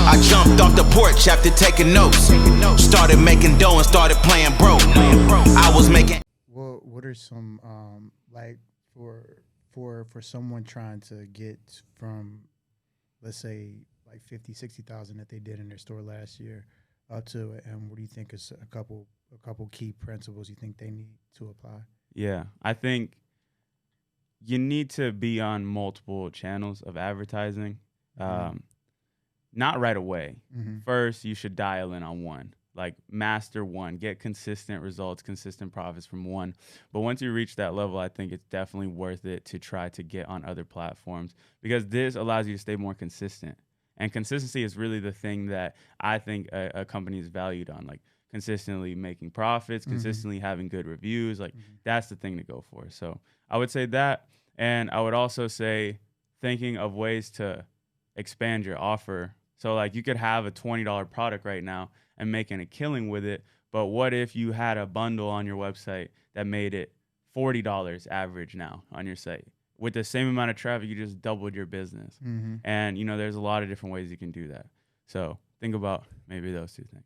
I jumped off the porch after taking notes. Started making dough and started playing broke. I was making. Well, what are some like for someone trying to get from, let's say, like 50,000-60,000 that they did in their store last year up to it, and what do you think is a couple key principles you think they need to apply? Yeah, I think you need to be on multiple channels of advertising. Not right away. First, you should dial in on one, like master one, get consistent results, consistent profits from one. But once you reach that level, I think it's definitely worth it to try to get on other platforms, because this allows you to stay more consistent. And consistency is really the thing that I think a company is valued on, like consistently making profits, consistently having good reviews. Like that's the thing to go for. So I would say that. And I would also say thinking of ways to expand your offer. So like you could have a $20 product right now and making a killing with it. But what if you had a bundle on your website that made it $40 average now on your site? With the same amount of traffic, you just doubled your business. And, you know, there's a lot of different ways you can do that. So think about maybe those two things.